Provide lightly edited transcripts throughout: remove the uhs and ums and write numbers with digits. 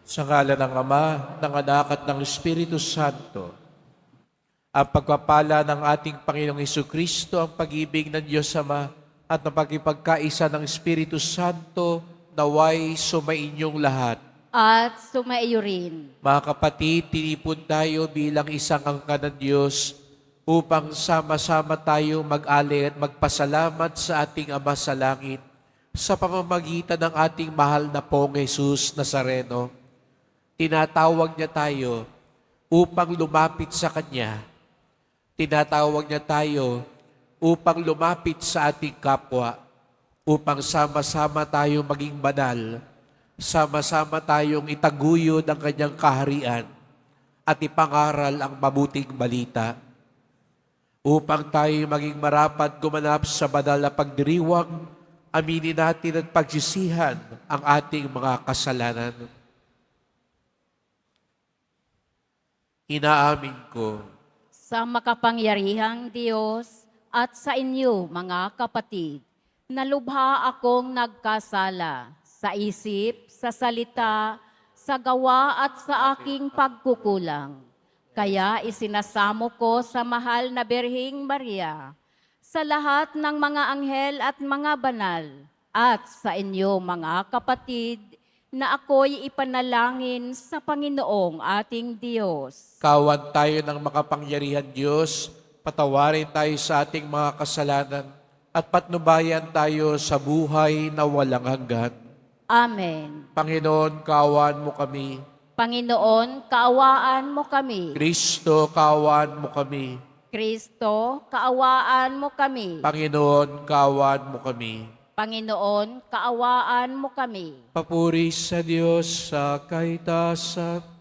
Sa ngala ng Ama, ng Anak at ng Espiritu Santo, ang pagpapala ng ating Panginoong Hesukristo, ang pag-ibig ng Diyos Ama, at ang pagkipagkaisa ng Espiritu Santo, naway sumainyong lahat. At sumaiyo rin. Mga kapatid, tinipon tayo bilang isang angkan ng Diyos upang sama-sama tayo mag-alay at magpasalamat sa ating Ama sa langit sa pamamagitan ng ating mahal na Pong Jesus Nazareno. Tinatawag niya tayo upang lumapit sa Kanya. Tinatawag niya tayo upang lumapit sa ating kapwa, upang sama-sama tayo maging banal, sama-sama tayong itaguyod ang Kanyang kaharian at ipangaral ang mabuting balita. Upang tayo maging marapat gumanap sa banal na pagdiriwang, aminin natin at pagsisihan ang ating mga kasalanan. Inaamin ko Sa makapangyarihang Diyos at sa inyo, mga kapatid, nalubha akong nagkasala sa isip, sa salita, sa gawa at sa aking pagkukulang. Kaya isinasamo ko sa mahal na Birhing Maria, sa lahat ng mga anghel at mga banal, at sa inyo, mga kapatid, na ako'y ipanalangin sa Panginoong ating Diyos. kawan tayo ng makapangyarihan Diyos, patawarin tayo sa ating mga kasalanan at patnubayan tayo sa buhay na walang hanggan. Amen. Panginoon, kawan mo kami. Panginoon, kaawaan mo kami. Kristo, kawan mo kami. Kristo, kaawaan mo kami. Panginoon, kawan mo kami. Panginoon, kaawaan mo kami. Papuri sa Diyos sa kaitasan.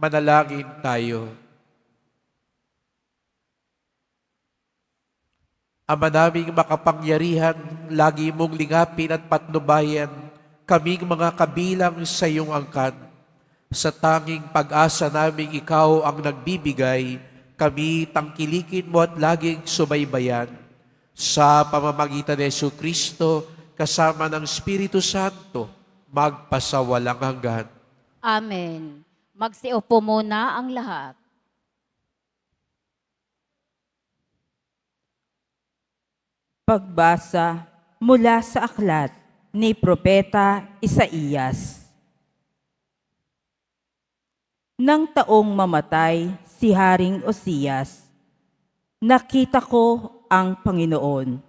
Manalangin tayo. Ama naming makapangyarihan, lagi mong lingapin at patnubayan kaming mga kabilang sa iyong angkan. Sa tanging pag-asa naming ikaw ang nagbibigay, kami tangkilikin mo at laging subaybayan. Sa pamamagitan ni Jesucristo, kasama ng Espiritu Santo, magpasawalang hanggan. Amen. Magsiupo muna ang lahat. Pagbasa mula sa aklat ni Propeta Isaías. Nang taong mamatay si Haring Osias, nakita ko ang Panginoon.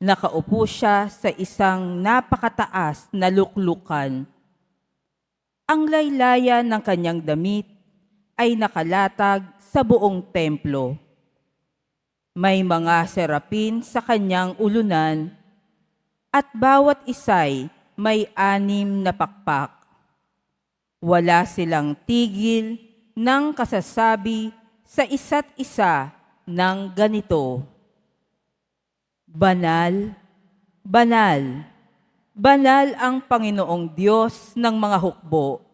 Nakaupo siya sa isang napakataas na luklukan. Ang laylayan ng kanyang damit ay nakalatag sa buong templo. May mga serapin sa kanyang ulunan at bawat isa'y may 6 na pakpak. Wala silang tigil ng kasasabi sa isa't isa ng ganito: Banal, banal, banal ang Panginoong Diyos ng mga hukbo.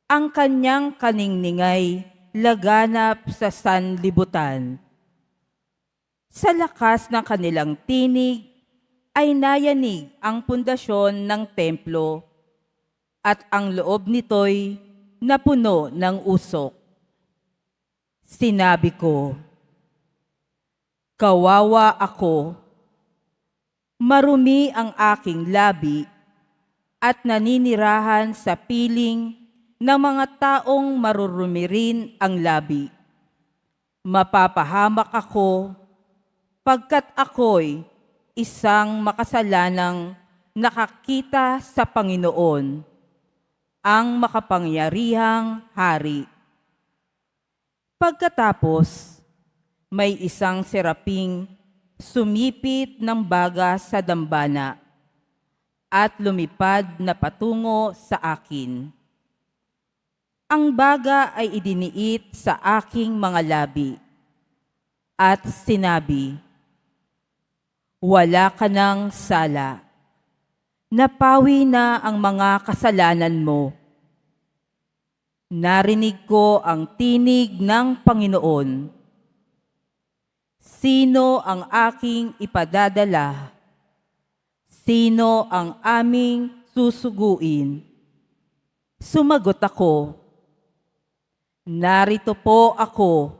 Ang kanyang kaningningay laganap sa sanlibutan. Sa lakas ng kanilang tinig ay nayanig ang pundasyon ng templo at ang loob nito'y napuno ng usok. Sinabi ko, kawawa ako, marumi ang aking labi at naninirahan sa piling ng mga taong marurumi rin ang labi. Mapapahamak ako pagkat ako'y isang makasalanang nakakita sa Panginoon, ang makapangyarihang hari. Pagkatapos, may isang seraping sumipit ng baga sa dambana at lumipad na patungo sa akin. Ang baga ay idiniit sa aking mga labi at sinabi, wala ka ng sala. Napawi na ang mga kasalanan mo. Narinig ko ang tinig ng Panginoon. Sino ang aking ipadadala? Sino ang aming susuguin? Sumagot ako, narito po ako.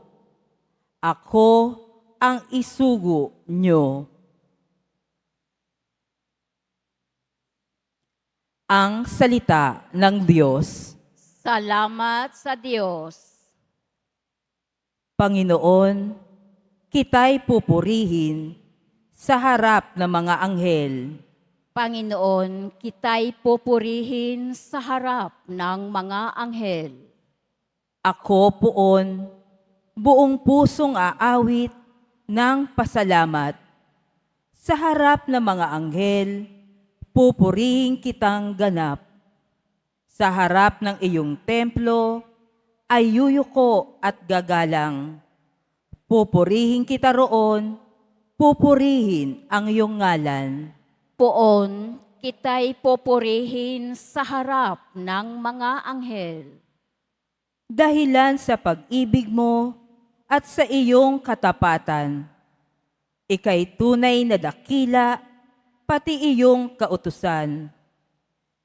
Ako ang isugo nyo. Ang salita ng Diyos. Salamat sa Diyos. Panginoon, kita'y pupurihin sa harap ng mga anghel. Panginoon, kita'y pupurihin sa harap ng mga anghel. Ako poon, buong pusong aawit ng pasalamat. Sa harap ng mga anghel, pupurihin kitang ganap. Sa harap ng iyong templo, ay yuyuko at gagalang. Pupurihin kita roon, pupurihin ang iyong ngalan. Poon, kita'y pupurihin sa harap ng mga anghel. Dahilan sa pag-ibig mo at sa iyong katapatan, ika'y tunay na dakila, pati iyong kautusan.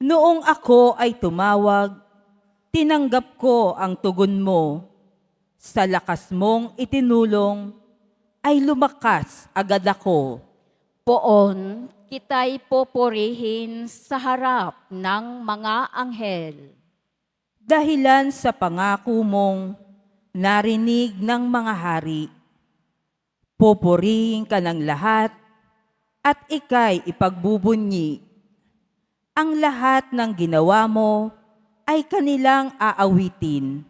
Noong ako ay tumawag, tinanggap ko ang tugon mo. Sa lakas mong itinulong, ay lumakas agad ako. Poon, kita'y pupurihin sa harap ng mga anghel. Dahilan sa pangako mong narinig ng mga hari, pupurihin ka ng lahat at ika'y ipagbubunyi. Ang lahat ng ginawa mo ay kanilang aawitin,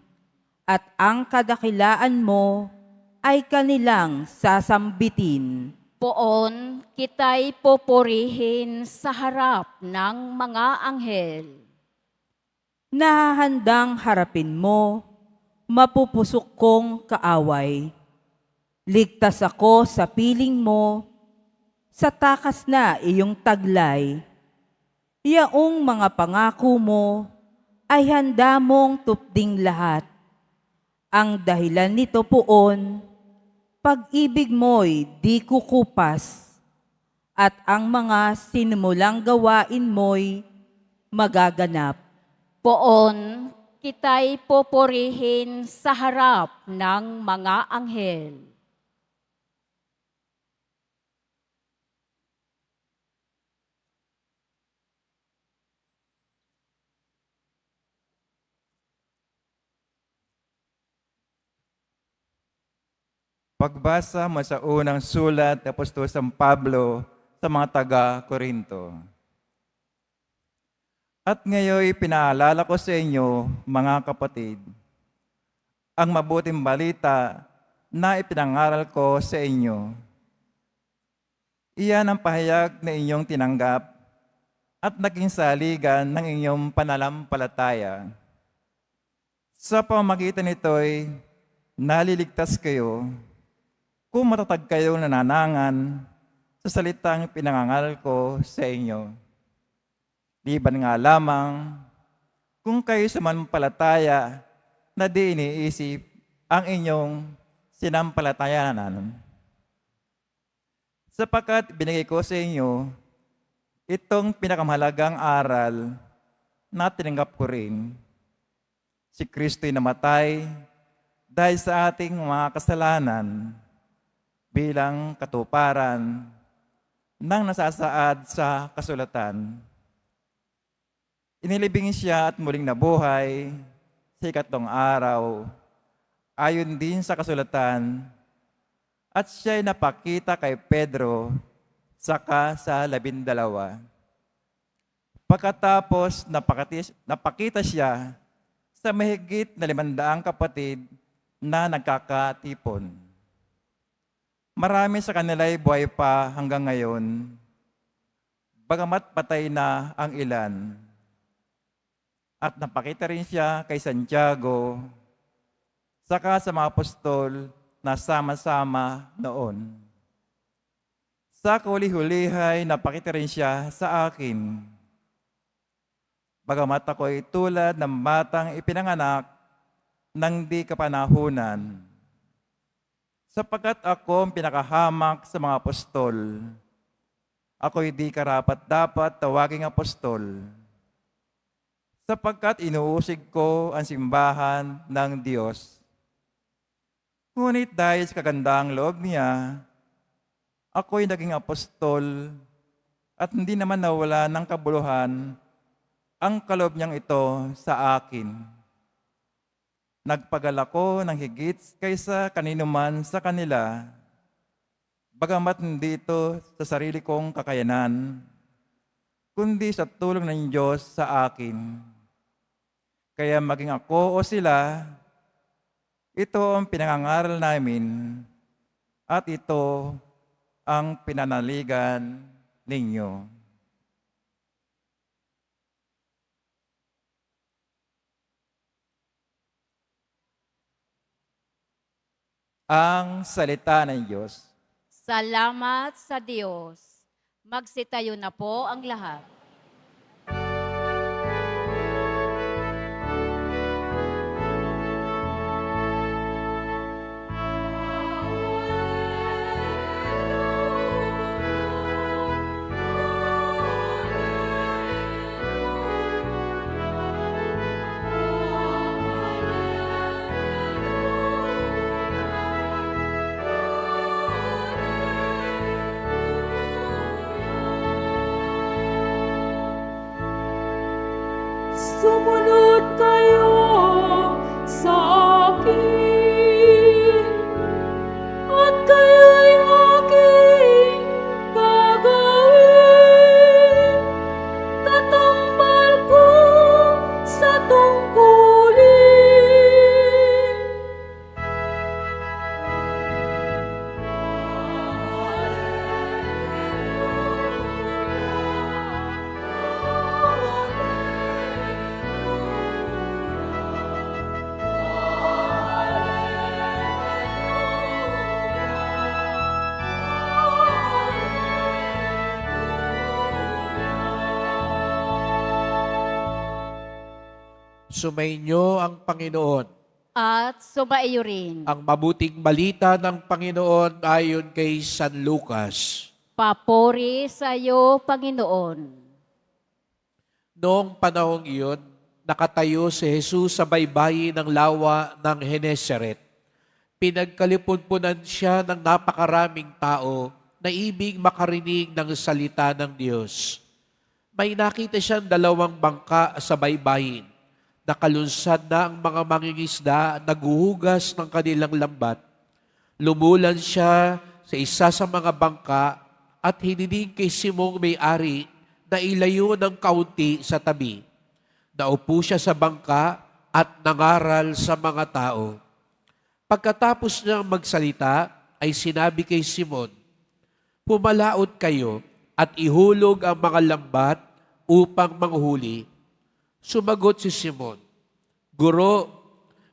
at ang kadakilaan mo ay kanilang sasambitin. Poon, kita'y pupurihin sa harap ng mga anghel. nahahandang harapin mo, mapupusok kong kaaway. Ligtas ako sa piling mo, sa takas na iyong taglay. Yaong mga pangako mo ay handa mong tupding lahat. Ang dahilan nito poon, pag-ibig mo'y di kukupas, at ang mga sinimulang gawain mo'y magaganap. Poon, kita'y poporihin sa harap ng mga anghel. Pagbasa mo sa unang sulat ni Apostol San Pablo sa mga taga-Korinto. At ngayon pinaalala ko sa inyo, mga kapatid, ang mabuting balita na ipinangaral ko sa inyo. Iyan ang pahayag na inyong tinanggap at naging saligan ng inyong pananampalataya. Sa pamamagitan nito'y naliligtas kayo kung matatag kayong nananangan sa salitang pinangangaral ko sa inyo. Liban nga lamang kung kayo sumampalataya na di iniisip ang inyong sinampalatayanan. Sapagkat binigay ko sa inyo itong pinakamahalagang aral na tinanggap ko rin. Si Kristo'y namatay dahil sa ating mga kasalanan bilang katuparan ng nasasaad sa kasulatan. Inilibing siya at muling nabuhay sa ikatlong araw, ayon din sa kasulatan, at siya'y napakita kay Pedro saka sa 12. Pagkatapos napakita siya sa mahigit na 500 kapatid na nagkakatipon. Marami sa kanila'y buhay pa hanggang ngayon, bagamat patay na ang ilan. At napakita rin siya kay Santiago, saka sa mga apostol na sama-sama noon. Sa kahuli-hulihay, napakita rin siya sa akin. Bagamat ako'y tulad ng batang ipinanganak ng di kapanahunan, sapagkat ako ang pinakahamak sa mga apostol. Ako'y di karapat-dapat tawaging apostol, sapagkat inuusig ko ang simbahan ng Diyos. Ngunit dahil sa kagandang loob niya, ako'y naging apostol at hindi naman nawala ng kabuluhan ang kaloob niyang ito sa akin. Nagpagal ako ng higit kaysa kanino man sa kanila, bagamat hindi ito sa sarili kong kakayanan, kundi sa tulong ng Diyos sa akin. Kaya maging ako o sila, ito ang pinangangaral namin at ito ang pinanaligan ninyo. Ang salita ng Diyos. Salamat sa Diyos. Magsitayo na po ang lahat. Sumunod kayo sa akin, at kayo'y aking gagawin. Tatambal ko sa tungkulin. Alleluia, alleluia. Sumainyo ang Panginoon. At sumaiyo rin. Ang mabuting balita ng Panginoon ayon kay San Lucas. Papuri sa iyo, Panginoon. Noong panahong iyon, nakatayo si Jesus sa baybayin ng lawa ng Genesaret. Pinagkalipunpunan siya ng napakaraming tao na ibig makarinig ng salita ng Diyos. May nakita siyang 2 bangka sa baybayin. Nakalunsad na ang mga mangingisda, naghuhugas ng kanilang lambat. Lumulan siya sa isa sa mga bangka at hiniling kay Simong may-ari na ilayo ng kaunti sa tabi. Naupo siya sa bangka at nangaral sa mga tao. Pagkatapos niyang magsalita, ay sinabi kay Simon, "Pumalaot kayo at ihulog ang mga lambat upang manghuli." Sumagot si Simon, "Guro,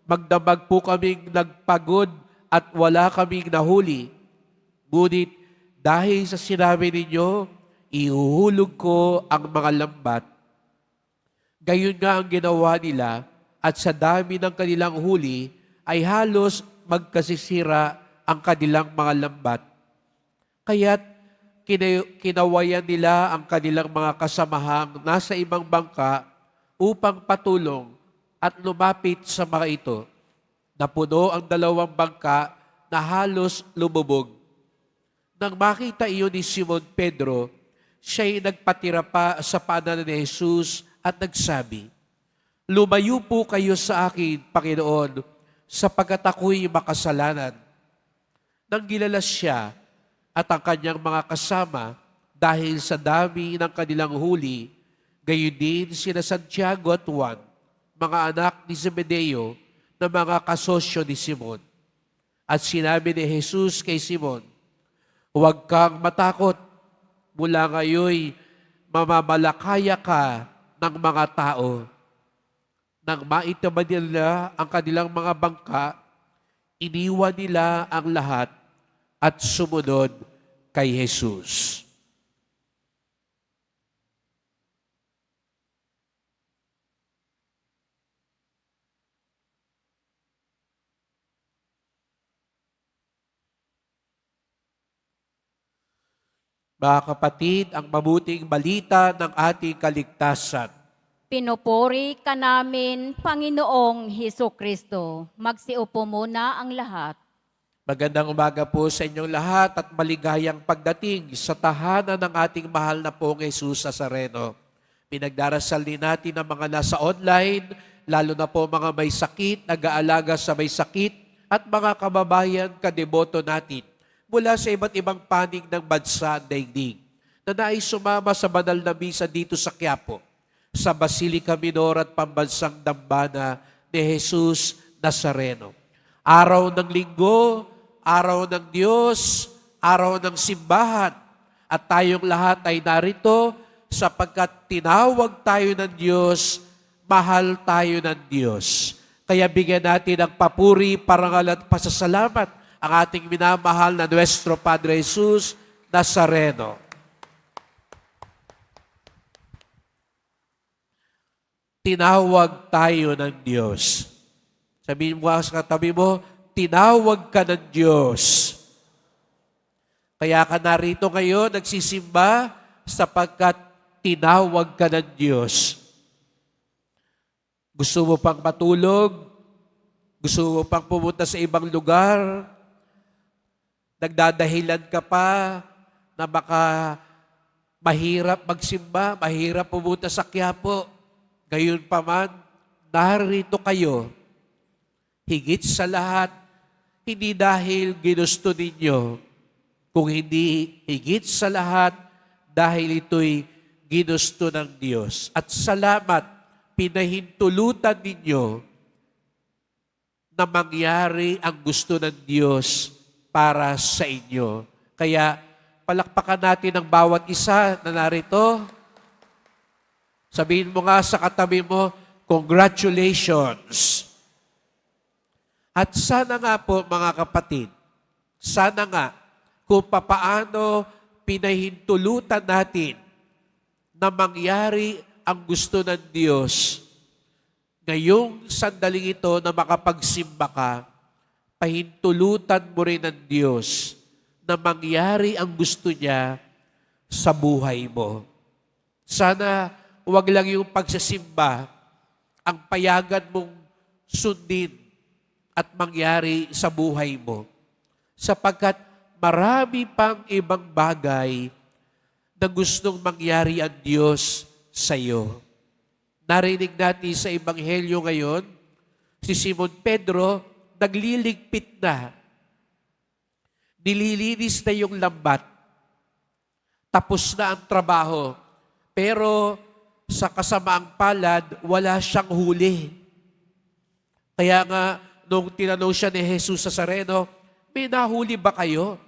magdamag po kaming nagpagod at wala kaming nahuli. Ngunit dahil sa sinabi ninyo, ihuhulog ko ang mga lambat." Gayon nga ang ginawa nila at sa dami ng kanilang huli ay halos magkasisira ang kanilang mga lambat. Kaya't kinawayan nila ang kanilang mga kasamahang nasa ibang bangka upang patulong at lumapit sa mga ito. Napuno ang 2 bangka na halos lumubog. Nang makita iyon ni Simon Pedro, siya'y nagpatira pa sa paanan ni Jesus at nagsabi, "Lumayo po kayo sa akin, Panginoon, sapagkat ako'y makasalanan." Nang gilalas siya at ang kanyang mga kasama dahil sa dami ng kanilang huli, gayon din sina Santiago at Juan, mga anak ni Zebedeo na mga kasosyo ni Simon. At sinabi ni Jesus kay Simon, "Huwag kang matakot, mula ngayon mamamalakaya ka ng mga tao." Nang maitamad nila ang kanilang mga bangka, iniwan nila ang lahat at sumunod kay Jesus. Mga kapatid, ang mabuting balita ng ating kaligtasan. Pinupuri ka namin, Panginoong Hesus Kristo. Magsiupo muna ang lahat. Magandang umaga po sa inyong lahat at maligayang pagdating sa tahanan ng ating mahal na pong Jesus Nazareno. Pinagdarasal din natin ang mga nasa online, lalo na po mga may sakit, nag-aalaga sa may sakit, at mga kababayan kadeboto natin mula sa iba't ibang panig ng bansa at daigdig na nais sumama sa banal na misa dito sa Quiapo, sa Basilica Minor at Pambansang Dambana ni Jesus Nazareno. Araw ng linggo, araw ng Diyos, araw ng simbahan, at tayong lahat ay narito sapagkat tinawag tayo ng Diyos, mahal tayo ng Diyos. Kaya bigyan natin ng papuri, parangal at pasasalamat ang ating minamahal na Nuestro Padre Jesus Nazareno. Tinawag tayo ng Diyos. Sabihin mo sa katabi mo, tinawag ka ng Diyos. Kaya ka narito ngayon, nagsisimba, sapagkat tinawag ka ng Diyos. Gusto mo pang matulog? Gusto mo pang pumunta sa ibang lugar? Nagdadahilan ka pa na baka mahirap magsimba, mahirap pumunta sa Quiapo. Gayon pa man, narito kayo. Higit sa lahat, hindi dahil ginusto ninyo, kung hindi higit sa lahat, dahil ito'y ginusto ng Diyos. At salamat, pinahintulutan ninyo na mangyari ang gusto ng Diyos para sa inyo. Kaya palakpakan natin ang bawat isa na narito. Sabihin mo nga sa katabi mo, congratulations. At sana nga po mga kapatid, sana nga kung papaano pinahintulutan natin na mangyari ang gusto ng Diyos, ngayong sandaling ito na makapagsimba ka, pahintulutan mo rin ng Diyos na mangyari ang gusto niya sa buhay mo. Sana huwag lang yung pagsasimba ang payagan mong sundin at mangyari sa buhay mo. Sapagkat marami pang ibang bagay na gustong mangyari ang Diyos sa iyo. Narinig natin sa Ebanghelyo ngayon, si Simon Pedro nagliligpit na. Nililinis na yung lambat. Tapos na ang trabaho. Pero sa kasamaang palad, wala siyang huli. Kaya nga, nung tinanong siya ni Jesus sa Sareno, may nahuli ba kayo?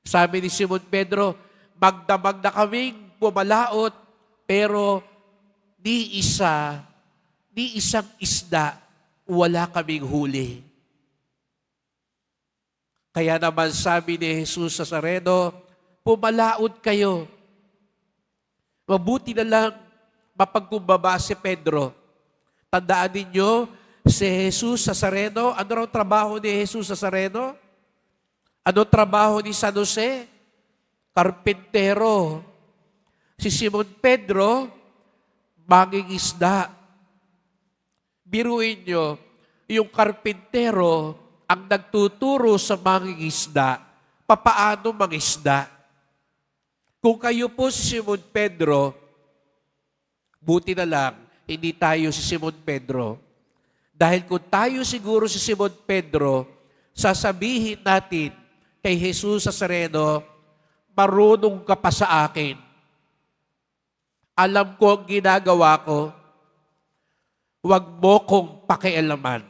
Sabi ni Simon Pedro, magdamag na kaming pumalaot, pero ni isang isda, wala kaming huli. Kaya naman sabi ni Jesus sa Sareno, pumalaot kayo. Mabuti na lang mapagkumbaba si Pedro. Tandaan ninyo, si Jesus sa Sareno, ano raw trabaho ni Jesus sa Sareno? Ano trabaho ni San Jose? Karpintero. Si Simon Pedro, mangingisda. Biruin nyo, yung karpintero ang nagtuturo sa mangingisda, papaano mangisda. Kung kayo po si Simon Pedro, buti na lang, hindi tayo si Simon Pedro. Dahil kung tayo siguro si Simon Pedro, sasabihin natin kay Jesus sa Sareno, marunong ka pa sa akin. Alam ko ang ginagawa ko, huwag mo kong pakialaman.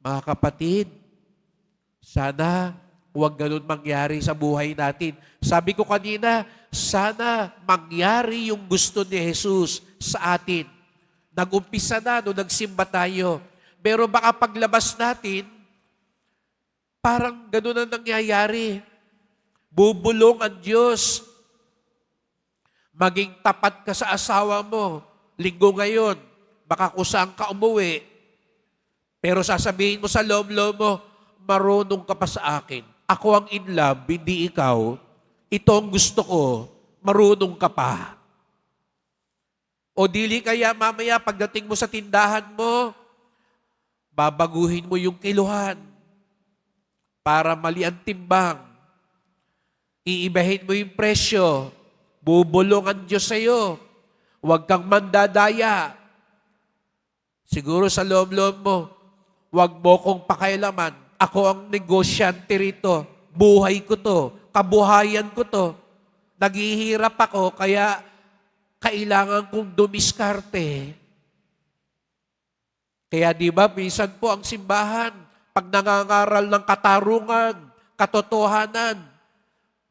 Mga kapatid, sana huwag ganun mangyari sa buhay natin. Sabi ko kanina, sana mangyari yung gusto ni Jesus sa atin. Nag-umpisa na nung nagsimba tayo. Pero baka paglabas natin, parang ganun ang nangyayari. Bubulong ang Diyos. Maging tapat ka sa asawa mo. Linggo ngayon, baka kung saan ka umuwi. Pero sasabihin mo sa loob-loob mo, marunong ka pa sa akin. Ako ang in love, hindi ikaw. Ito ang gusto ko, marunong ka pa. O dili kaya mamaya pagdating mo sa tindahan mo, babaguhin mo yung kiluhan para mali ang timbang. Iibahin mo yung presyo. Bubulong ang Diyos sa iyo. Huwag kang mandadaya. Siguro sa loob-loob mo, huwag mo kong pakailaman. Ako ang negosyante rito. Buhay ko to. Kabuhayan ko to. Naghihirap ako, kaya kailangan kong dumiskarte. Kaya di ba, minsan po ang simbahan, pag nangangaral ng katarungan, katotohanan,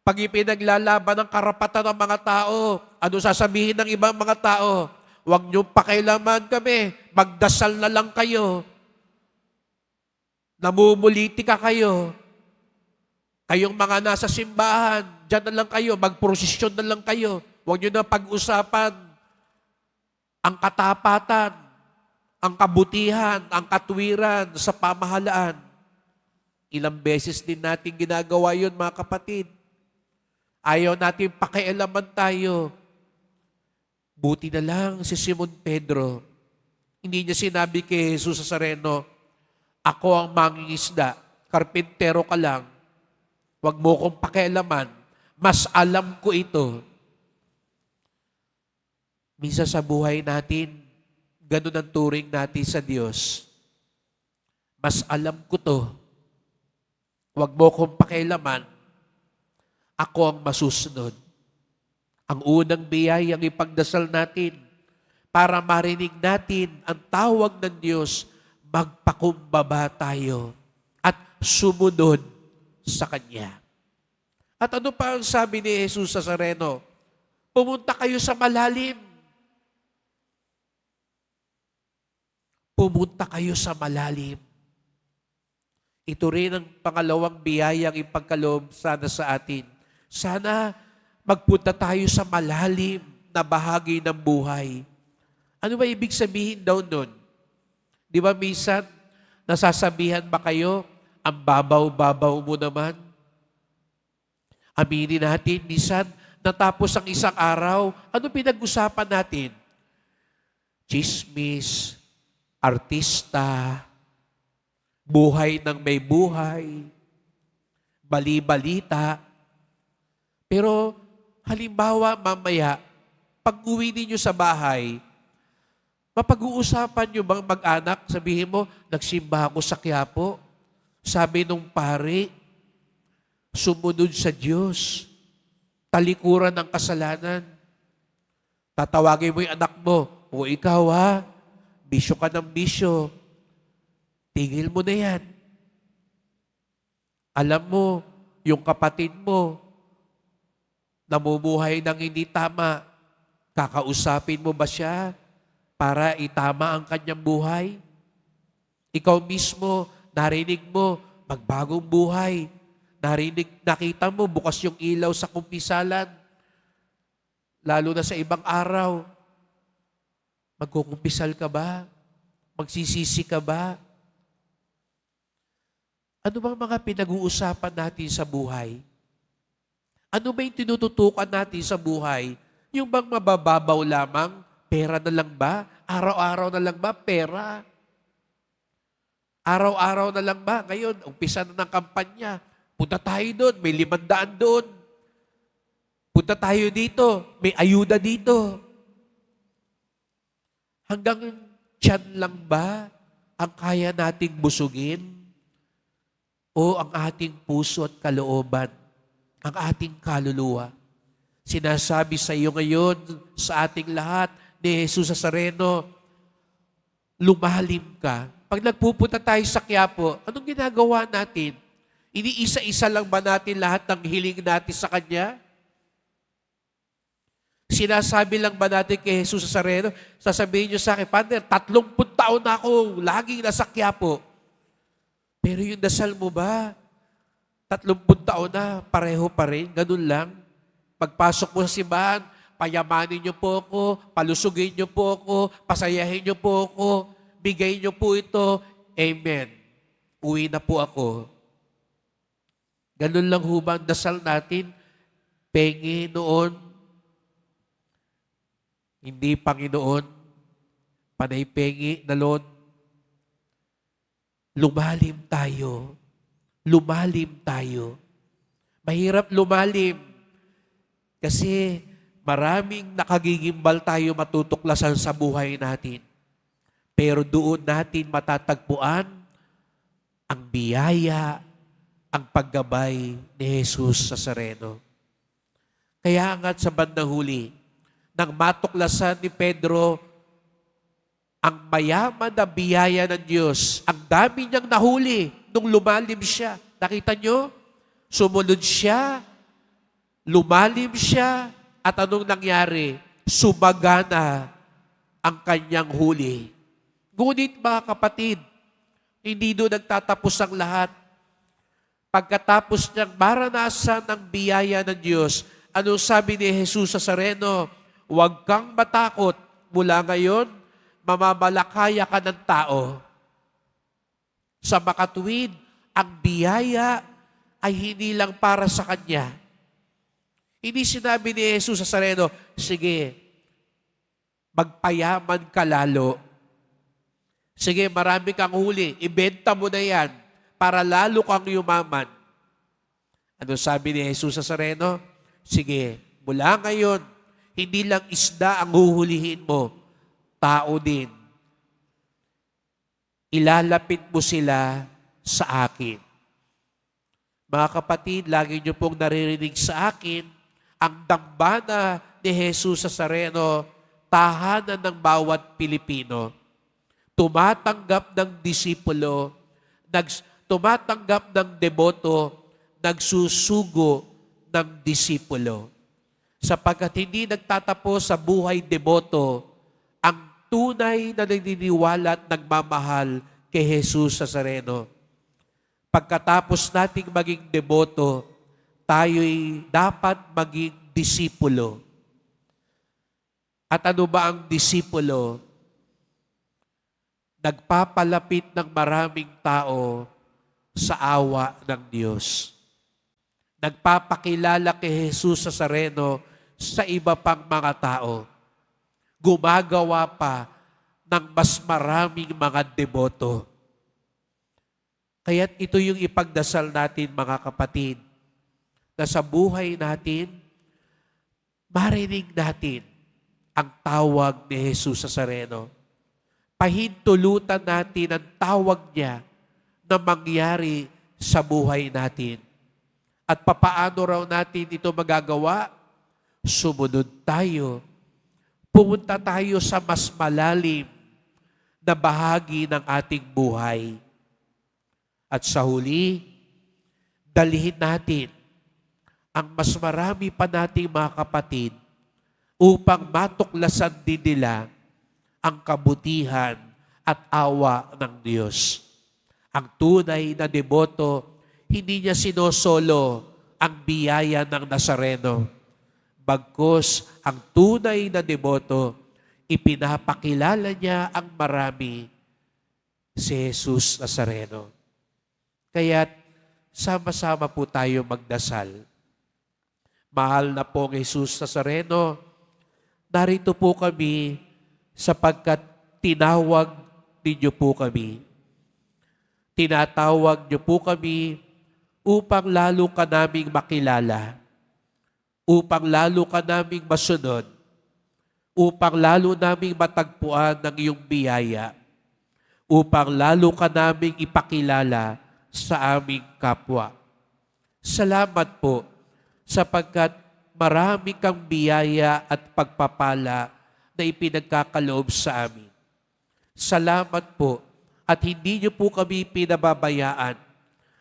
pag ipinaglalaban ng karapatan ng mga tao, ano sasabihin ng ibang mga tao? Huwag niyong pakailaman kami, magdasal na lang kayo. Namumulitika kayo. Kayong mga nasa simbahan, dyan na lang kayo, magprosesyon na lang kayo. Huwag niyo na pag-usapan ang katapatan, ang kabutihan, ang katwiran sa pamahalaan. Ilang beses din natin ginagawa yun, mga kapatid. Ayaw natin pakialaman tayo. Buti na lang si Simon Pedro. Hindi niya sinabi kay Jesus sa Sareno, ako ang mangingisda, karpintero ka lang. Huwag mo kong pakialaman. Mas alam ko ito. Minsan sa buhay natin, ganun ang turing natin sa Diyos. Mas alam ko to. Huwag mo kong pakialaman. Ako ang masusunod. Ang unang biyayang ipagdasal natin para marinig natin ang tawag ng Diyos, magpakumbaba tayo at sumunod sa Kanya. At ano pa ang sabi ni Jesus sa Sareno? Pumunta kayo sa malalim. Pumunta kayo sa malalim. Ito rin ang pangalawang biyayang ipagkaloob sana sa atin. Sana magpunta tayo sa malalim na bahagi ng buhay. Ano ba ibig sabihin daw nun? Di ba minsan, nasasabihan ba kayo, ang babaw-babaw mo naman? Aminin natin, minsan, natapos ang isang araw, ano pinag-usapan natin? Chismis, artista, buhay ng may buhay, bali-balita. Pero halimbawa mamaya, pag uwi ninyo sa bahay, mapag-uusapan nyo bang mag-anak? Sabihin mo, nagsimba ako sa Quiapo. Sabi nung pare, sumunod sa Diyos. Talikuran ng kasalanan. Tatawagin mo yung anak mo, o ikaw bisyo ka ng bisyo. Tigil mo na yan. Alam mo, yung kapatid mo, namumuhay ng hindi tama, kakausapin mo ba siya para itama ang kanyang buhay? Ikaw mismo, narinig mo, magbagong buhay. Nakita mo, bukas yung ilaw sa kumpisalan. Lalo na sa ibang araw. Magkukumpisal ka ba? Magsisisi ka ba? Ano bang mga pinag-uusapan natin sa buhay? Ano ba yung tinututukan natin sa buhay? Yung bang mabababaw lamang? Pera na lang ba? Araw-araw na lang ba? Pera. Araw-araw na lang ba? Ngayon, umpisa na ng kampanya. Punta tayo doon, may 500 doon. Punta tayo dito, may ayuda dito. Hanggang tiyan lang ba ang kaya nating busugin? O ang ating puso at kalooban? Ang ating kaluluwa? Sinasabi sa iyo ngayon, sa ating lahat, ni Jesus Nazareno, lumalim ka. Pag nagpupunta tayo sa Quiapo, anong ginagawa natin? Iniisa-isa lang ba natin lahat ng hiling natin sa Kanya? Sinasabi lang ba natin kay Jesus Nazareno, sasabihin niyo sa akin, Father, 30 taon na ako, laging nasa Quiapo. Pero yung dasal mo ba, 30 taon na, pareho pa rin, ganun lang. Pagpasok mo sa simbahan, payamanin niyo po ako, palusugin niyo po ako, pasayahin niyo po ako, bigay niyo po ito, Amen. Uwi na po ako. Ganun lang ho ba ang dasal natin? Pengi noon, hindi Panginoon, panay pengi na Lord. Lumalim tayo. Lumalim tayo. Mahirap lumalim. Kasi maraming nakagigimbal tayo matutuklasan sa buhay natin. Pero doon natin matatagpuan ang biyaya, ang paggabay ni Jesus Nazareno. Kaya nga sa bandang huli, nang matuklasan ni Pedro ang mayaman na biyaya ng Diyos, ang dami niyang nahuli nung lumalim siya. Nakita niyo? Sumunod siya, lumalim siya, at anong nangyari? Sumagana ang kanyang huli. Ngunit mga kapatid, hindi doon nagtatapos ang lahat. Pagkatapos niyang maranasan ang biyaya ng Diyos, anong sabi ni Jesus Nazareno? Huwag kang matakot, mula ngayon, mamamalakaya ka ng tao. Sa makatuwid, ang biyaya ay hindi lang para sa Kanya. Hindi sinabi ni Jesus Nazareno, sige, magpayaman ka lalo. Sige, marami kang huli, ibenta mo na yan para lalo kang yumaman. Ano sabi ni Jesus Nazareno? Sige, mula ngayon, hindi lang isda ang huhulihin mo, tao din. Ilalapit mo sila sa akin. Mga kapatid, lagi niyo pong naririnig sa akin, ang dambana ni Jesus Nazareno, tahanan ng bawat Pilipino. Tumatanggap ng disipulo, tumatanggap ng deboto, nagsusugo ng disipulo. Sapagkat hindi nagtatapos sa buhay deboto ang tunay na naniniwala at nagmamahal kay Jesus Nazareno. Pagkatapos nating maging deboto, tayo'y dapat maging disipulo. At ano ba ang disipulo? nagpapalapit ng maraming tao sa awa ng Diyos. Nagpapakilala kay Jesus Nazareno sa iba pang mga tao. Gumagawa pa ng mas maraming mga deboto. Kaya't ito yung ipagdasal natin, mga kapatid, na sa buhay natin, marinig natin ang tawag ni Jesus Nazareno. Pahintulutan natin ang tawag niya na mangyari sa buhay natin. At papaano raw natin ito magagawa? Sumunod tayo. Pumunta tayo sa mas malalim na bahagi ng ating buhay. At sa huli, dalhin natin ang mas marami pa nating mga kapatid upang matuklasan din nila ang kabutihan at awa ng Diyos. Ang tunay na deboto, hindi niya sinosolo ang biyaya ng Nazareno. Bagkus, ang tunay na deboto, ipinapakilala niya ang marami si Jesus Nazareno. Kaya't sama-sama po tayo magdasal. Mahal na pong Jesus Nazareno, narito po kami sapagkat tinawag ninyo po kami. Tinatawag niyo po kami upang lalo ka naming makilala, upang lalo ka naming masunod, upang lalo naming matagpuan ng iyong biyaya, upang lalo ka naming ipakilala sa aming kapwa. Salamat po sapagkat marami kang biyaya at pagpapala na ipinagkakaloob sa amin. Salamat po at hindi niyo po kami pinababayaan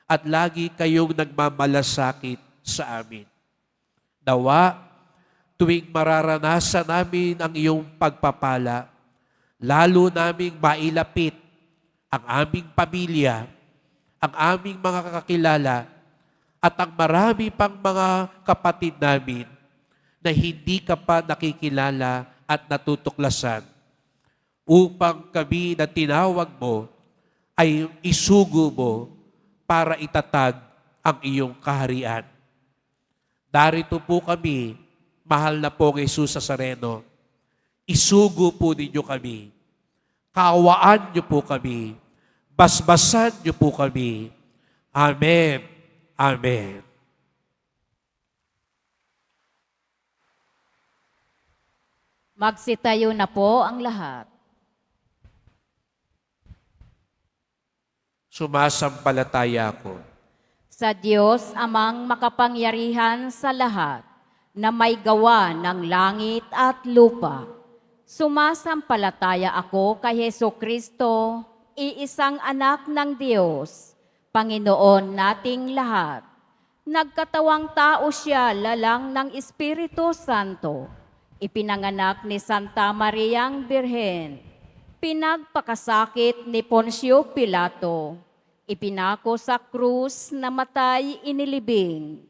at lagi kayong nagmamalasakit sa amin. Nawa, tuwing mararanasan namin ang iyong pagpapala, lalo naming mailapit ang aming pamilya, ang aming mga kakilala, at ang marami pang mga kapatid namin na hindi ka pa nakikilala at natutuklasan, upang kami na tinawag mo ay isugo mo para itatag ang iyong kaharian. Darito po kami, mahal na pong Jesus Nazareno. Isugo po ninyo kami. Kaawaan niyo po kami. Basbasan niyo po kami. Amen. Amen. Magsitayo na po ang lahat. Sumasampalataya ako Sa Diyos amang makapangyarihan sa lahat, na may gawa ng langit at lupa. Sumasampalataya ako kay Hesukristo, iisang anak ng Diyos, Panginoon nating lahat. Nagkatawang tao siya lalang ng Espiritu Santo. Ipinanganak ni Santa Mariang Birhen. Pinagpakasakit ni Poncio Pilato. Ipinako sa krus, namatay, inilibing.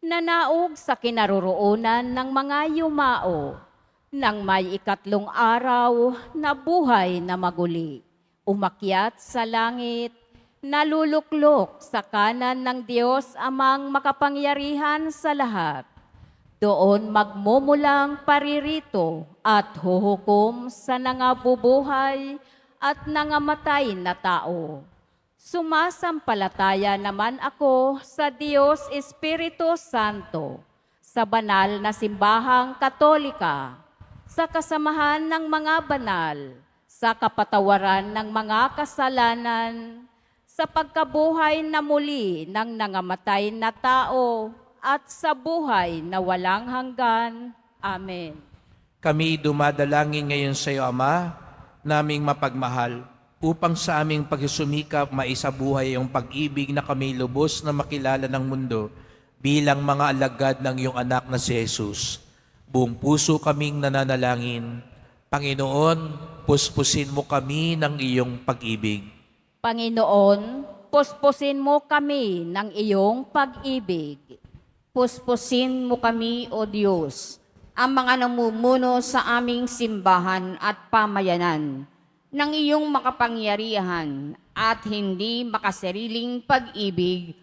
Nanaog sa kinaroroonan ng mga yumao. Nang may ikatlong araw, nabuhay na maguli. Umakyat sa langit, naluluklok sa kanan ng Diyos amang makapangyarihan sa lahat. Doon magmumulang paririto at huhukom sa nangabubuhay at nangamatay na tao. Sumasampalataya naman ako sa Diyos Espiritu Santo, sa banal na simbahang Katolika, sa kasamahan ng mga banal, sa kapatawaran ng mga kasalanan, sa pagkabuhay na muli ng nangamatay na tao, at sa buhay na walang hanggan. Amen. Kami dumadalangin ngayon sa iyo, Ama, naming mapagmahal, upang sa aming pagsusumikap maisabuhay ang pag-ibig na kami lubos na makilala ng mundo bilang mga alagad ng iyong anak na si Jesus. Buong puso kaming nananalangin, Panginoon, puspusin mo kami ng iyong pag-ibig. Panginoon, puspusin mo kami ng iyong pag-ibig. Puspusin mo kami, O Diyos, ang mga namumuno sa aming simbahan at pamayanan, ng iyong makapangyarihan at hindi makasariling pag-ibig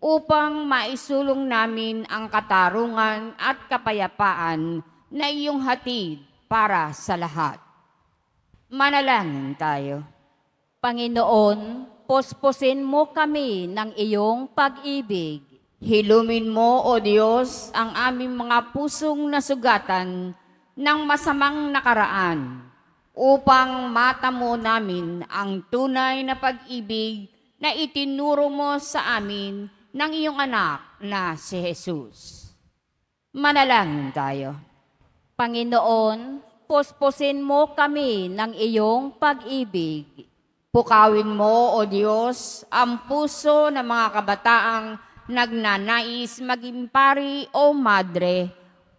upang maisulong namin ang katarungan at kapayapaan na iyong hatid para sa lahat. Manalangin tayo. Panginoon, posposin mo kami ng iyong pag-ibig. Hilumin mo, O Diyos, ang aming mga pusong nasugatan ng masamang nakaraan upang matamo namin ang tunay na pag-ibig na itinuro mo sa amin ng iyong anak na si Jesus. Manalangin tayo. Panginoon, posposin mo kami ng iyong pag-ibig. Pukawin mo, O Diyos, ang puso ng mga kabataang nagnanais maging pari o madre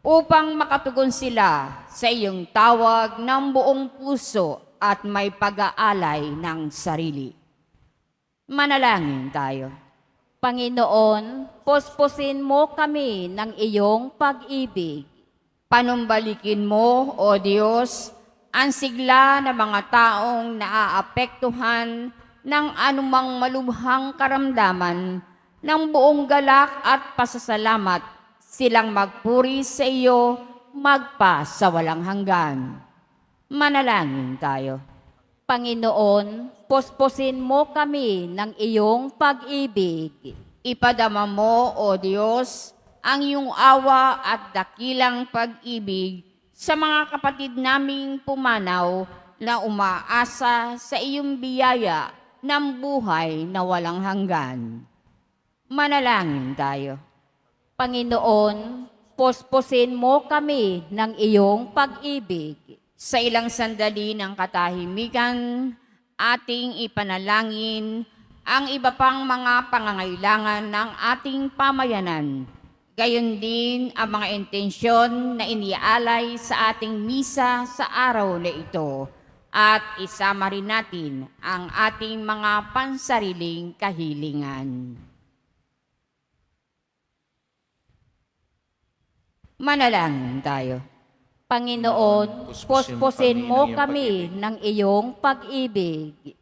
upang makatugon sila sa iyong tawag ng buong puso at may pag-aalay ng sarili. Manalangin tayo. Panginoon, posposin mo kami ng iyong pag-ibig. Panumbalikin mo, O Diyos, ang sigla ng mga taong naaapektuhan ng anumang malubhang karamdaman ng buong galak at pasasalamat silang magpuri sa iyo magpa sa walang hanggan. Manalangin tayo. Panginoon, posposin mo kami ng iyong pag-ibig. Ipadama mo, O Diyos, ang iyong awa at dakilang pag-ibig sa mga kapatid naming pumanaw na umaasa sa iyong biyaya ng buhay na walang hanggan. Manalangin tayo. Panginoon, posposin mo kami ng iyong pag-ibig. Sa ilang sandali ng katahimikan, ating ipanalangin ang iba pang mga pangangailangan ng ating pamayanan. Gayon din ang mga intensyon na iniaalay sa ating misa sa araw na ito at isama rin natin ang ating mga pansariling kahilingan. Manalangin tayo. Panginoon, posposin mo kami ng iyong pag-ibig.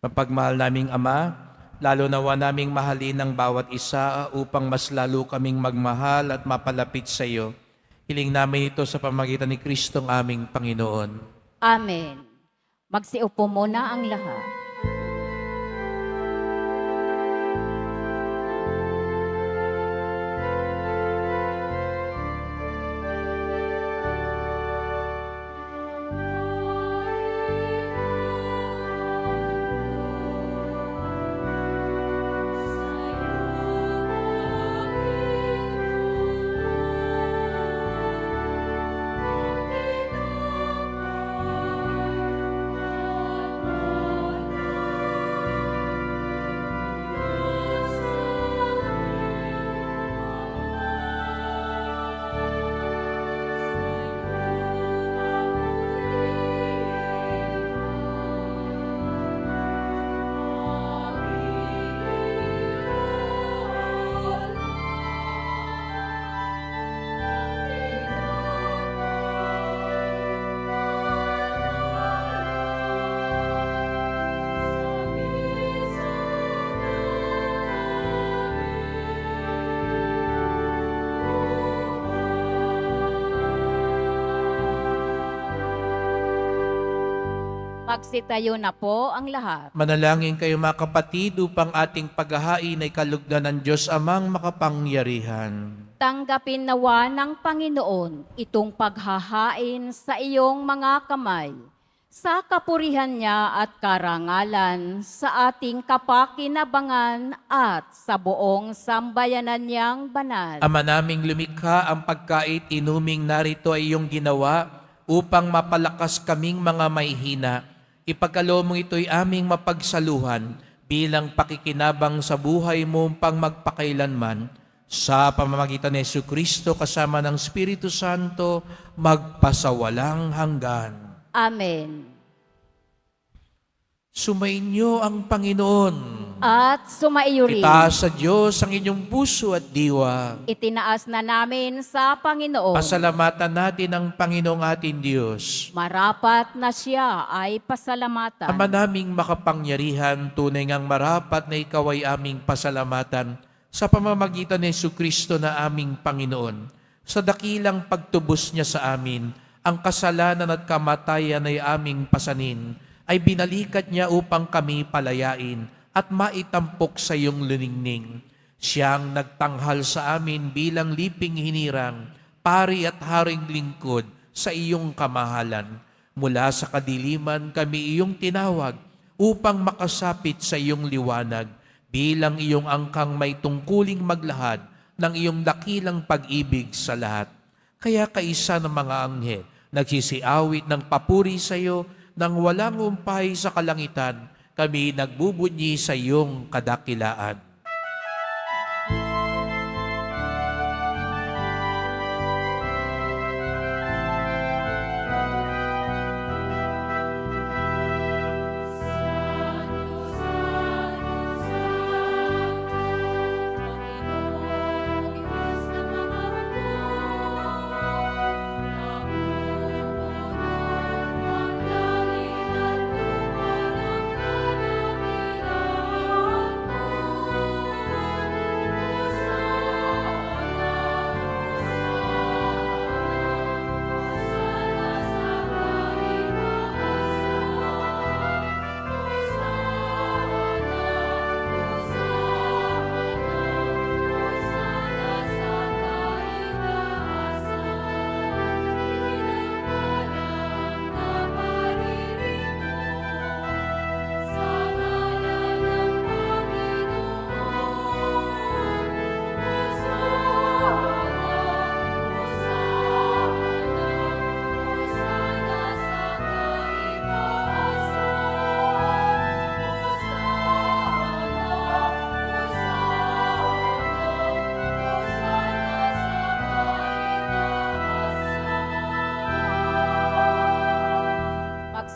Mapagmahal naming Ama, lalo nawa naming mahalin ang bawat isa upang mas lalo kaming magmahal at mapalapit sa iyo. Hiling namin ito sa pamagitan ni Kristong aming Panginoon. Amen. Magsiupo muna ang lahat. Magsitayo na po ang lahat. Manalangin kayo mga kapatid upang ating paghahain ay kalugdan ng Diyos amang makapangyarihan. Tanggapin nawa ng Panginoon itong paghahain sa iyong mga kamay, sa kapurihan niya at karangalan, sa ating kapakinabangan at sa buong sambayanan niyang banal. Ama naming lumikha, ang pagkait inuming narito ay iyong ginawa upang mapalakas kaming mga mahihina. Ipagkaloob mo ito'y aming mapagsaluhan bilang pakikinabang sa buhay mo pang magpakailanman. Sa pamamagitan ni Jesucristo kasama ng Espiritu Santo, magpasawalang hanggan. Amen. Sumainyo ang Panginoon. At sumaiyo rin. Itaas sa Diyos ang inyong puso at diwa. Itinaas na namin sa Panginoon. Pasalamatan natin ang Panginoong ating Diyos. Marapat na siya ay pasalamatan. Ama naming makapangyarihan, tunay ngang marapat na ikaw ay aming pasalamatan sa pamamagitan ni Jesucristo na aming Panginoon. Sa dakilang pagtubos niya sa amin, ang kasalanan at kamatayan ay aming pasanin, ay binalikat niya upang kami palayain at maitampok sa iyong liningning. Siyang nagtanghal sa amin bilang liping hinirang, pari at haring lingkod sa iyong kamahalan. Mula sa kadiliman kami iyong tinawag upang makasapit sa iyong liwanag bilang iyong angkang may tungkuling maglahad ng iyong dakilang pag-ibig sa lahat. Kaya kaisa ng mga anghel, nagsisiawit ng papuri sa iyo nang walang umpay sa kalangitan, kami nagbubunyi sa iyong kadakilaan.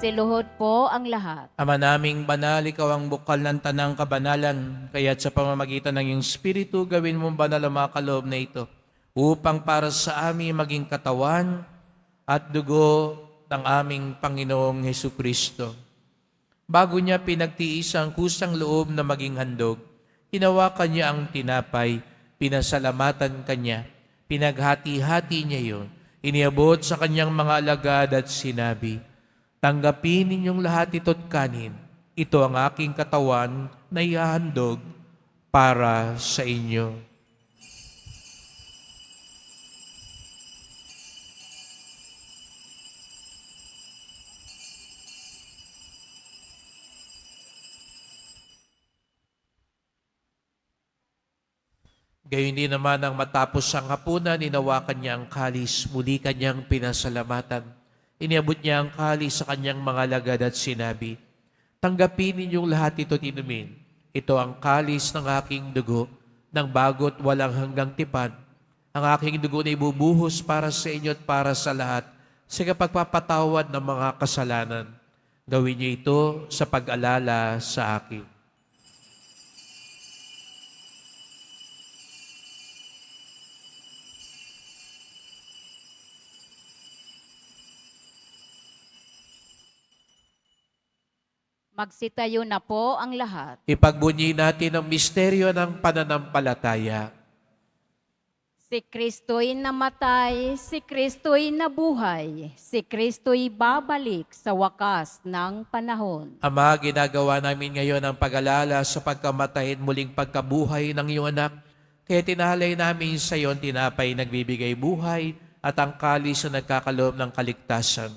Magsiluhod po ang lahat. Ama naming banal, ikaw ang bukal ng tanang kabanalan, kaya't sa pamamagitan ng iyong Espiritu, gawin mong banal ang mga kaloob na ito, upang para sa amin maging katawan at dugo ng aming Panginoong Hesukristo. Bago niya pinagtiis ang kusang loob na maging handog, hinawakan niya ang tinapay, pinasalamatan kanya, pinaghati-hati niya yun, iniabot sa kanyang mga alagad at sinabi, "Tanggapin ninyong lahat ito't kanin. Ito ang aking katawan na ihahandog para sa inyo." Gayon din naman ang matapos ang hapunan, inawakan niya ang kalis, muli kanyang pinasalamatan. Iniabot niya ang kalis sa kanyang mga lagad at sinabi, "Tanggapin ninyong lahat ito't inumin. Ito ang kalis ng aking dugo, ng bago't walang hanggang tipan. Ang aking dugo na ibubuhos para sa inyo at para sa lahat sa kapagpapatawad ng mga kasalanan. Gawin niyo ito sa pag-alala sa akin." Magsitayo na po ang lahat. Ipagbunyi natin ang misteryo ng pananampalataya. Si Kristo'y namatay, si Kristo'y nabuhay, si Kristo'y babalik sa wakas ng panahon. Ama, ginagawa namin ngayon ang pag-alala sa pagkamatay at muling pagkabuhay ng iyong anak. Kaya tinahalay namin sa iyo ang tinapay nagbibigay buhay at ang kalis na nagkakaloob ng kaligtasan.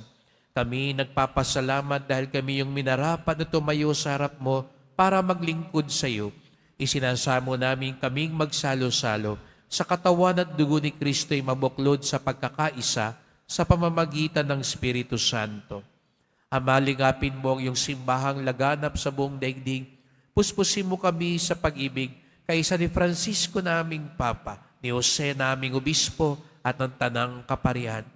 Kami nagpapasalamat dahil kami yung minarapat na tumayo sa harap mo para maglingkod sa iyo. Isinasamo namin kaming magsalo-salo sa katawan at dugo ni Kristo'y mabuklod sa pagkakaisa sa pamamagitan ng Espiritu Santo. Ama, lingapin mo ang iyong simbahang laganap sa buong daigdig. Puspusin mo kami sa pag-ibig kaysa ni Francisco naming Papa, ni Jose naming Obispo at ng Tanang Kaparian.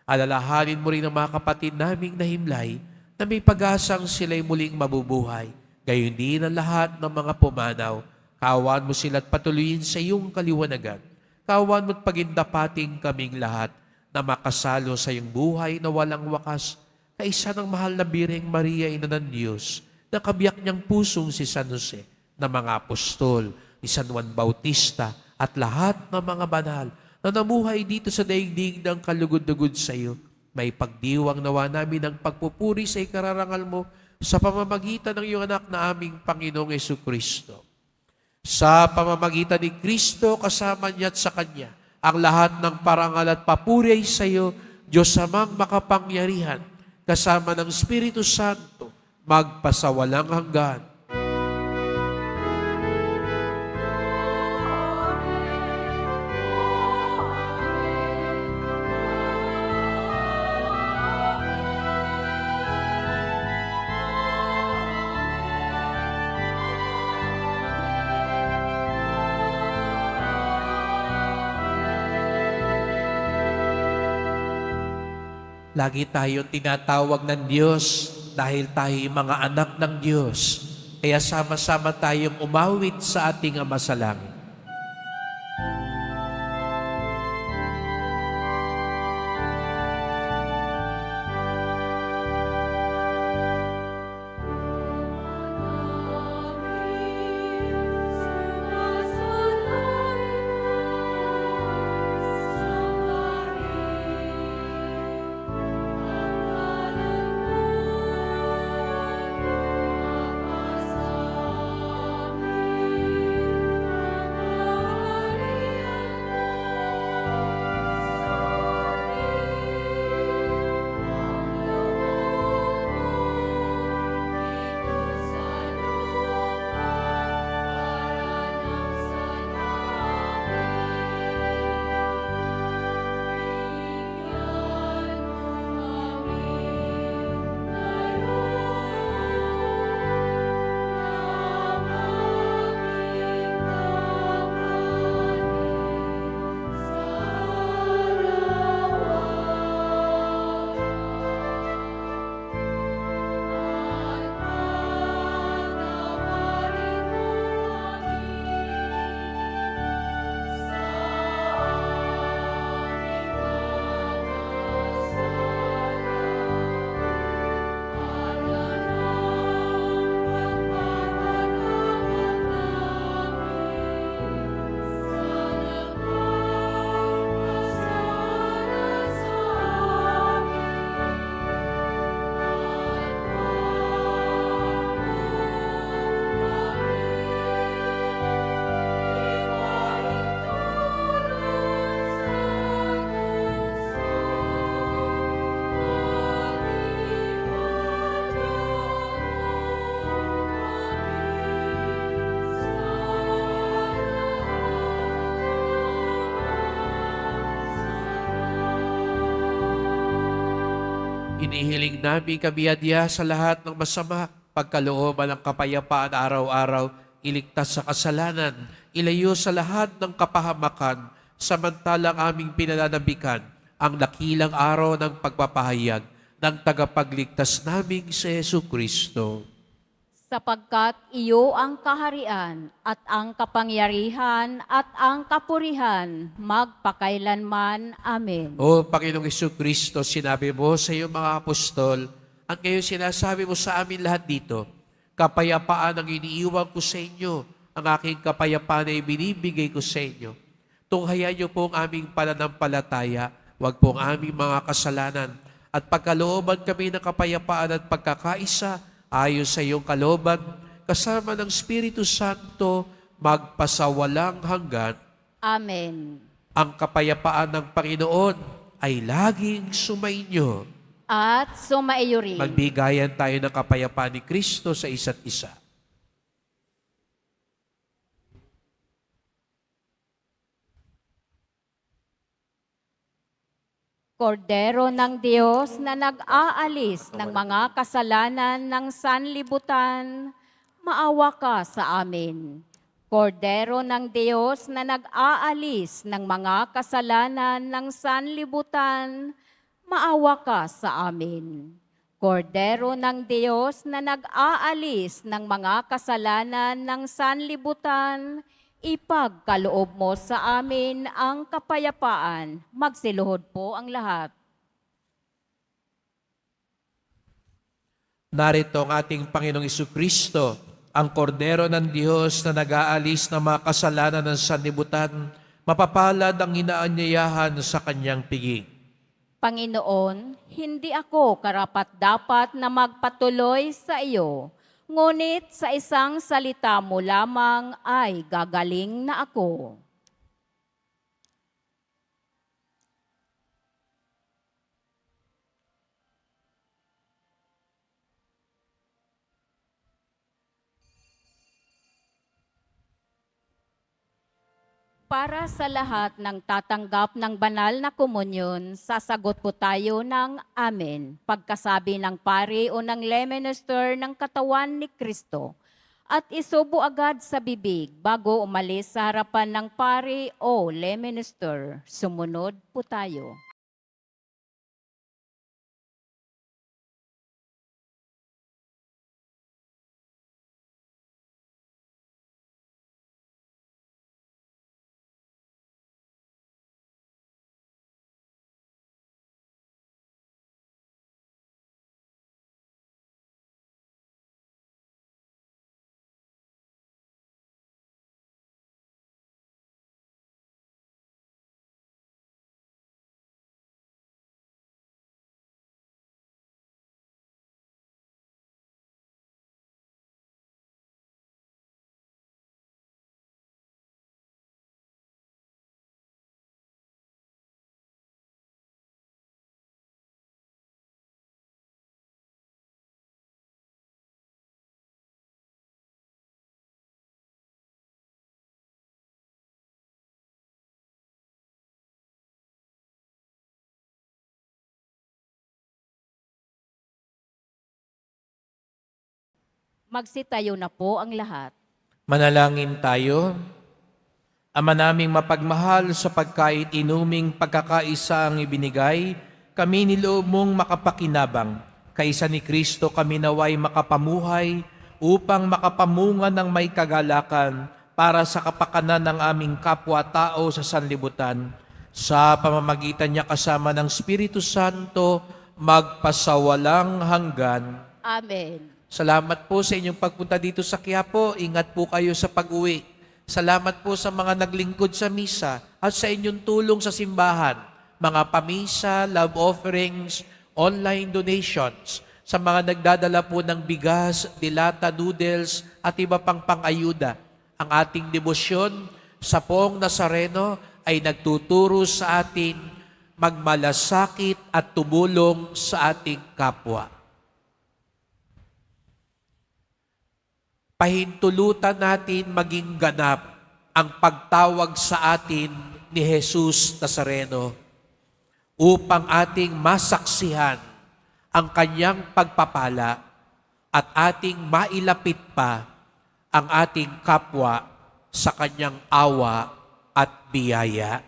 Alalahanin mo rin ang mga kapatid naming nahimlay na may pag-asang sila'y muling mabubuhay. Gayon din ang lahat ng mga pumanaw. Kawan mo sila't patuloyin sa iyong kaliwanagan. Kawan mo't pagindapating kaming lahat na makasalo sa iyong buhay na walang wakas, kaisa ng mahal na Birheng Maria, Ina ng Diyos, na kabiyak niyang pusong si San Jose, na mga apostol, ni San Juan Bautista, at lahat ng mga banal na namuhay dito sa daigdig ng kalugod-lugod sa iyo. May pagdiwang nawa namin ang pagpupuri sa ikararangal mo sa pamamagitan ng iyong anak na aming Panginoong Jesucristo. Sa pamamagitan ni Kristo, kasama niya at sa Kanya, ang lahat ng parangal at papuri ay sa iyo, Diyos Amang makapangyarihan, kasama ng Espiritu Santo, magpasawalang hanggan. Lagi tayong tinatawag ng Diyos dahil tayo mga anak ng Diyos. Kaya sama-sama tayong umawit sa ating Ama sa Langit. Inihiling namin kabiadya sa lahat ng masama, pagkalooban ng kapayapaan araw-araw, iligtas sa kasalanan, ilayo sa lahat ng kapahamakan, samantalang aming pinananabikan ang dakilang araw ng pagpapahayag ng tagapagligtas naming si Jesucristo. Sapagkat iyo ang kaharian at ang kapangyarihan at ang kapurihan magpakailanman. Amen. O Panginoong Jesucristo, sinabi mo sa iyong mga apostol, at ngayon sinasabi mo sa amin lahat dito, kapayapaan ang iniiwan ko sa inyo, ang aking kapayapaan ay binibigay ko sa inyo. Tunghayan niyo po ang aming pananampalataya, wag po ang aming mga kasalanan, at pagkalooban kami ng kapayapaan at pagkakaisa, ayon sa iyong kalooban, kasama ng Espiritu Santo, magpasawalang hanggan. Amen. Ang kapayapaan ng Panginoon ay laging sumainyo. At sumaiyo rin. Magbigayan tayo ng kapayapaan ni Kristo sa isa't isa. Kordero ng Diyos na nag-aalis ng mga kasalanan ng sanlibutan, maawa ka sa amin. Kordero ng Diyos na nag-aalis ng mga kasalanan ng sanlibutan, maawa ka sa amin. Kordero ng Diyos na nag-aalis ng mga kasalanan ng sanlibutan, ipagkaloob mo sa amin ang kapayapaan. Magsiluhod po ang lahat. Narito ang ating Panginoong Jesucristo, ang kordero ng Diyos na nag-aalis ng mga kasalanan ng sanlibutan, mapapalad ang inaanyayahan sa kanyang piging. Panginoon, hindi ako karapat-dapat na magpatuloy sa iyo, ngunit sa isang salita mo lamang ay gagaling na ako. Para sa lahat ng tatanggap ng banal na komunyon, sasagot po tayo ng Amen. Pagkasabi ng pari o ng lay minister ng katawan ni Kristo. At isubo agad sa bibig bago umalis sa harapan ng pari o lay minister. Sumunod po tayo. Magsitayo na po ang lahat. Manalangin tayo. Ama naming mapagmahal, sa pagkait inuming pagkakaisa ang ibinigay, kami niloob mong makapakinabang. Kaisa ni Kristo kami naway makapamuhay upang makapamunga ng may kagalakan para sa kapakanan ng aming kapwa-tao sa sanlibutan. Sa pamamagitan niya kasama ng Espiritu Santo, magpasawalang hanggan. Amen. Salamat po sa inyong pagpunta dito sa Quiapo. Ingat po kayo sa pag-uwi. Salamat po sa mga naglingkod sa misa at sa inyong tulong sa simbahan, mga pamisa, love offerings, online donations, sa mga nagdadala po ng bigas, dilata, noodles at iba pang pang-ayuda. Ang ating debosyon sa Poong Nazareno ay nagtuturo sa atin magmalasakit at tumulong sa ating kapwa. Pahintulutan natin maging ganap ang pagtawag sa atin ni Jesus Nazareno upang ating masaksihan ang kanyang pagpapala at ating mailapit pa ang ating kapwa sa kanyang awa at biyaya.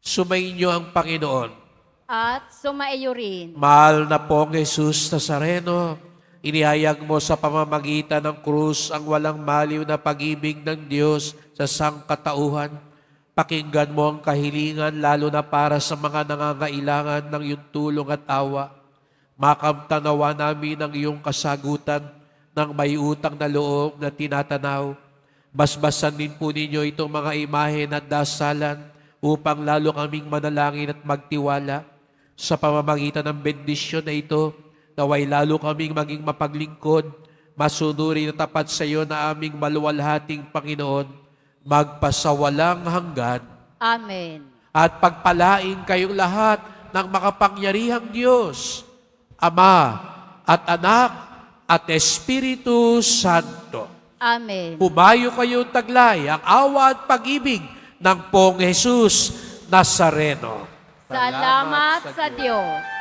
Sumainyo ang Panginoon. At sumaiyo rin. Mahal na pong Jesus Nazareno, inihayag mo sa pamamagitan ng krus ang walang maliw na pag-ibig ng Diyos sa sangkatauhan. Pakinggan mo ang kahilingan lalo na para sa mga nangangailangan ng iyong tulong at awa. Makamtanawa namin ang iyong kasagutan ng may utang na loob na tinatanaw. Basbasan din po ninyo itong mga imahen at dasalan upang lalo kaming manalangin at magtiwala. Sa pamamagitan ng bendisyon na ito, naway lalo kaming maging mapaglingkod, masunuri na tapat sa iyo na aming maluwalhating Panginoon, magpasawalang hanggan. Amen. At pagpalain kayong lahat ng makapangyarihang Diyos, Ama at Anak at Espiritu Santo. Amen. Pumayo kayo taglay ang awa at pag-ibig ng Poong Jesus Nazareno. Salamat sa Diyos.